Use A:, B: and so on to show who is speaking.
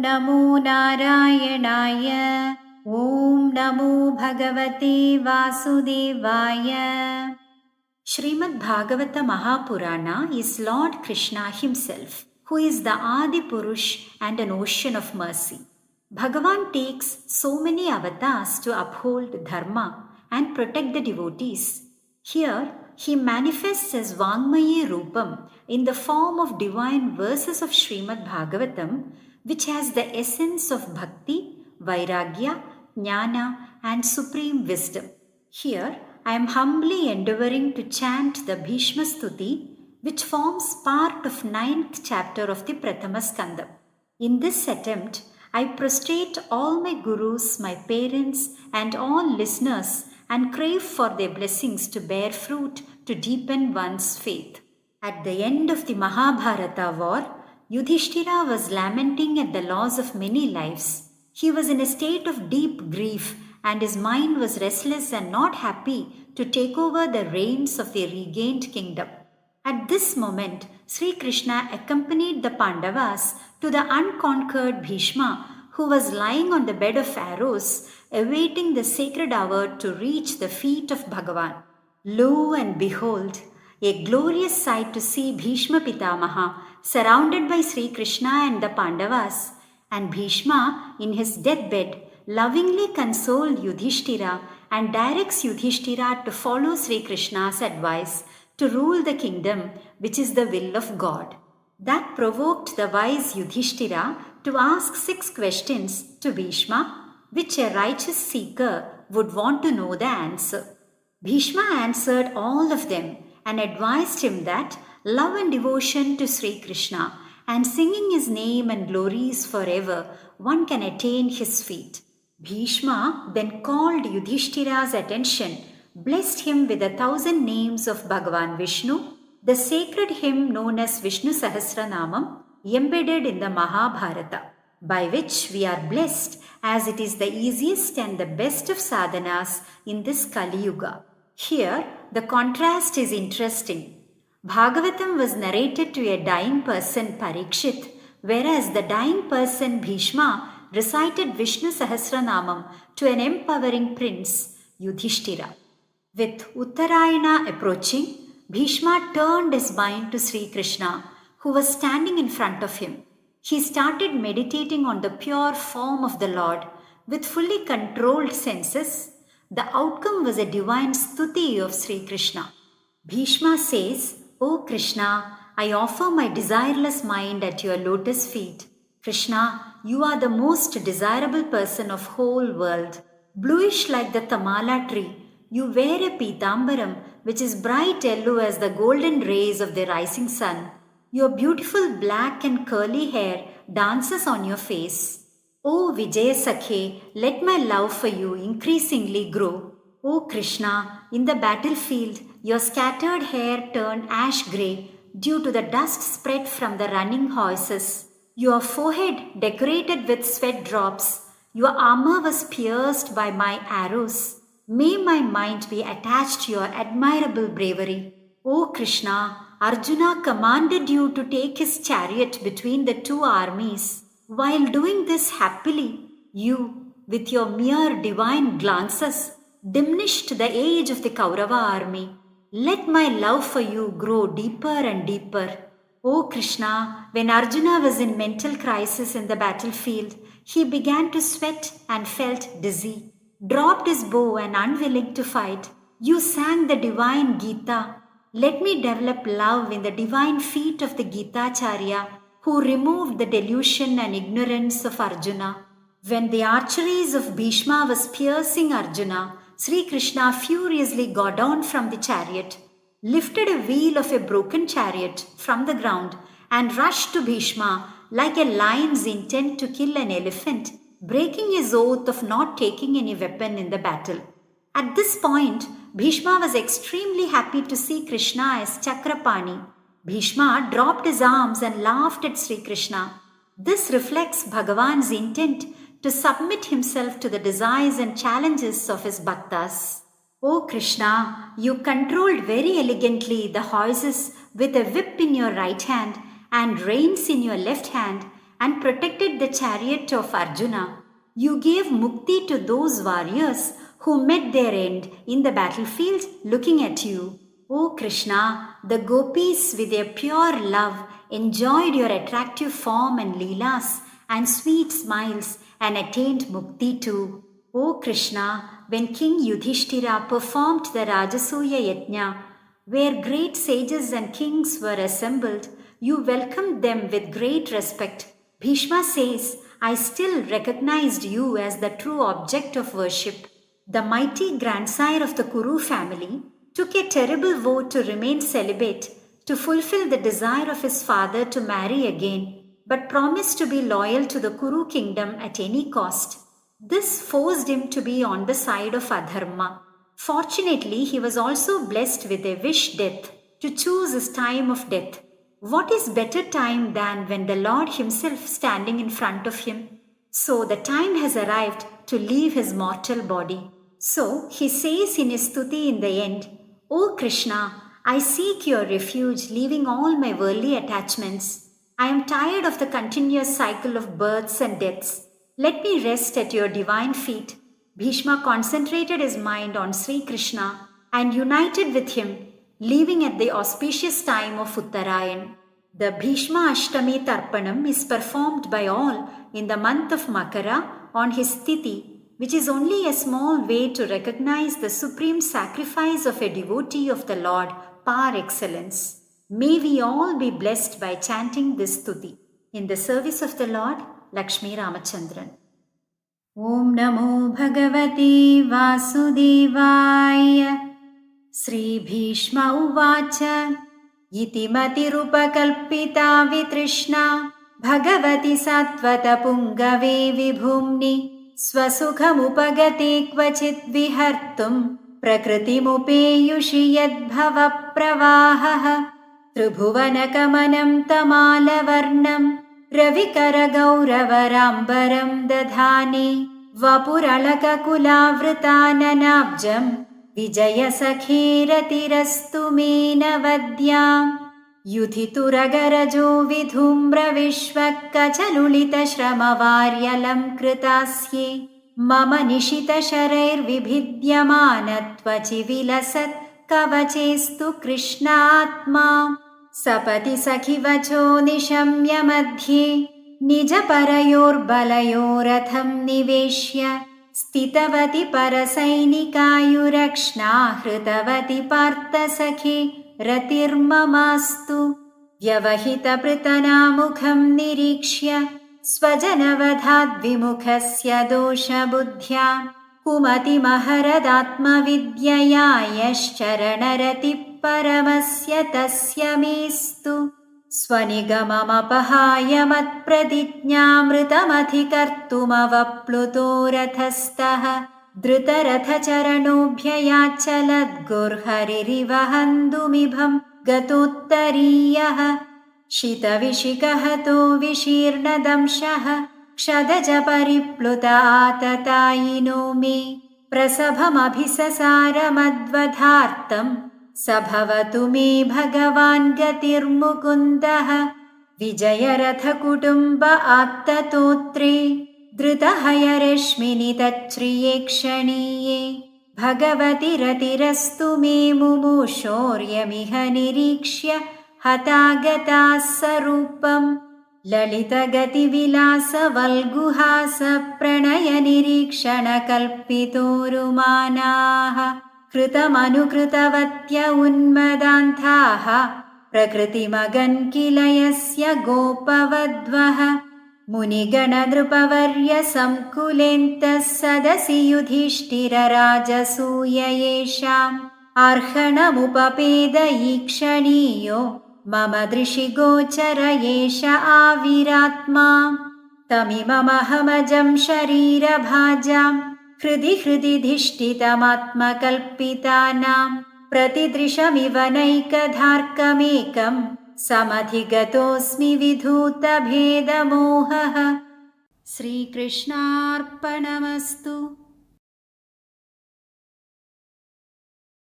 A: नमो नारायणाय। ॐ नमो भगवते वासुदेवाय। Srimad Bhagavata Mahapurana is Lord Krishna himself, who is the Adi Purush and an ocean of mercy. Bhagavan takes so many avatars to uphold dharma and protect the devotees. Here, he manifests as Vangmayi Rupam in the form of divine verses of Srimad Bhagavatam, which has the essence of bhakti, vairagya, jnana, and supreme wisdom. Here, I am humbly endeavoring to chant the Bhishma Stuti, which forms part of 9th chapter of the Prathama Skandam. In this attempt, I prostrate all my gurus, my parents, and all listeners and crave for their blessings to bear fruit to deepen one's faith. At the end of the Mahabharata war, Yudhishthira was lamenting at the loss of many lives. He was in a state of deep grief, and his mind was restless and not happy to take over the reins of the regained kingdom. At this moment, Sri Krishna accompanied the Pandavas to the unconquered Bhishma, who was lying on the bed of arrows, awaiting the sacred hour to reach the feet of Bhagavan. Lo and behold, a glorious sight to see Bhishma Pitamaha surrounded by Sri Krishna and the Pandavas, and Bhishma in his deathbed lovingly consoled Yudhishthira and directs Yudhishthira to follow Sri Krishna's advice to rule the kingdom, which is the will of God. That provoked the wise Yudhishthira to ask 6 questions to Bhishma, which a righteous seeker would want to know the answer. Bhishma answered all of them and advised him that love and devotion to Sri Krishna and singing his name and glories forever, one can attain his feet. Bhishma then called Yudhishthira's attention, blessed him with 1,000 names of Bhagavan Vishnu, the sacred hymn known as Vishnu Sahasranamam, embedded in the Mahabharata, by which we are blessed as it is the easiest and the best of sadhanas in this Kali Yuga. Here, the contrast is interesting. Bhagavatam was narrated to a dying person, Parikshit, whereas the dying person, Bhishma, recited Vishnu Sahasranamam to an empowering prince, Yudhishthira. With Uttarayana approaching, Bhishma turned his mind to Sri Krishna, who was standing in front of him. He started meditating on the pure form of the Lord with fully controlled senses. The outcome was a divine stuti of Sri Krishna. Bhishma says, "O Krishna, I offer my desireless mind at your lotus feet. Krishna, you are the most desirable person of whole world. Bluish like the tamala tree, you wear a pitambaram which is bright yellow as the golden rays of the rising sun. Your beautiful black and curly hair dances on your face. O Vijaya Sakhe, let my love for you increasingly grow. O Krishna, in the battlefield, your scattered hair turned ash grey due to the dust spread from the running horses. Your forehead decorated with sweat drops. Your armor was pierced by my arrows. May my mind be attached to your admirable bravery. O Krishna, Arjuna commanded you to take his chariot between the 2 armies. While doing this happily, you, with your mere divine glances, diminished the age of the Kaurava army. Let my love for you grow deeper and deeper. O Krishna, when Arjuna was in mental crisis in the battlefield, he began to sweat and felt dizzy, dropped his bow and unwilling to fight. You sang the divine Gita. Let me develop love in the divine feet of the Gitacharya, who removed the delusion and ignorance of Arjuna. When the archeries of Bhishma was piercing Arjuna, Sri Krishna furiously got down from the chariot, lifted a wheel of a broken chariot from the ground, and rushed to Bhishma like a lion's intent to kill an elephant, breaking his oath of not taking any weapon in the battle. At this point, Bhishma was extremely happy to see Krishna as Chakrapani. Bhishma dropped his arms and laughed at Sri Krishna. This reflects Bhagavan's intent to submit himself to the desires and challenges of his bhaktas. O Krishna, you controlled very elegantly the horses with a whip in your right hand and reins in your left hand, and protected the chariot of Arjuna. You gave mukti to those warriors who met their end in the battlefield looking at you. O Krishna, the gopis with their pure love enjoyed your attractive form and leelas and sweet smiles and attained mukti too. O Krishna, when King Yudhishthira performed the Rajasuya Yajna, where great sages and kings were assembled, you welcomed them with great respect. Bhishma says, I still recognized you as the true object of worship. The mighty grandsire of the Kuru family took a terrible vow to remain celibate, to fulfill the desire of his father to marry again, but promised to be loyal to the Kuru kingdom at any cost. This forced him to be on the side of adharma. Fortunately, he was also blessed with a wish death, to choose his time of death. What is better time than when the Lord himself standing in front of him? So the time has arrived to leave his mortal body. So he says in his Stuti in the end, O Krishna, I seek your refuge, leaving all my worldly attachments. I am tired of the continuous cycle of births and deaths. Let me rest at your divine feet. Bhishma concentrated his mind on Sri Krishna and united with him, leaving at the auspicious time of Uttarayan. The Bhishma Ashtami Tarpanam is performed by all in the month of Makara on his Tithi, which is only a small way to recognize the supreme sacrifice of a devotee of the Lord par excellence. May we all be blessed by chanting this Stuti. In the service of the Lord, Lakshmi Ramachandran. Om Namo Bhagavate Vasudevaya. Sri Bhishma Uvacha Iti Matirupakalpita Vitrishna Bhagavati Sattvata Pungave Vibhumni Swasukhamupagate Kvachit Vihartum Prakritimupeyushi Yadbhava Pravahaha Tribhuvanakamanam Tamalavarnam Ravikara Gauravarambaram Dadhani Vapuralakakulavritananabjam Vijaya Sakhiratirastu Menavadyam Yudhituragarajo Vidhumbra Vishwakachalulita Shramavaaryalam Kritasye Mama Nishita Sharair Vibhidyamanatvachi Vilasat Kavachestu Krishna Atma Sapati Sakhivacho Nishamya Madhye Nijaparayor Balayoratham Niveshya Stitavati Parasainikayurakshna Hritavati Parthasakhe Ratirmamastu Vyavahita Pritanamukham Nirikshya Svajanavadhat Vimukhasya Dosha Buddhya Kumati Maharadatma Vidyaya Yascharanarati Paramasya Tasya Mestu Swanigamamapahaya matpradijñamritamअधिकर्तुमवप्लुतो रथस्तः धृतरथचरणोऽभ्ययाचलद्गुर्हरिरिवहन्तुमिभं गतोत्तरीयः शितविशिखहतो विशीर्णदंशः क्षदजपरिप्लुत आततायिनो मे प्रसभमभिससारमद्वधार्तम् स भवतु मे भगवान् गतिर्मुकुन्दः विजयरथकुटुम्ब आत्ततोत्रे धृतहयरश्मिनि तच्छ्रिये क्षणीये भगवति रतिरस्तु मे मुमुशोर्यमिह निरीक्ष्य हतागताः स्वरूपम् ललितगतिविलासवल्गुहास प्रणयनिरीक्षणकल्पितोरुमानाः कृतमनुकृतवत्य उन्मदान्ताः प्रकृतिमगन् किल यस्य गोपवध्वः मुनिगणनृपवर्य संकुलेन्तः सदसि युधिष्ठिरराजसूय येषाम् अर्हणमुपपेद ईक्षणीयो मम दृशि गोचर एष आविरात्मा तमिममहमजं शरीरभाजाम् हृदि धिष्ठितमात्मकल्पितानां प्रतिदृशमिव नैकधार्कमेकं समधिगतोऽस्मि विधूतभेदमोहः। श्रीकृष्णार्पणमस्तु।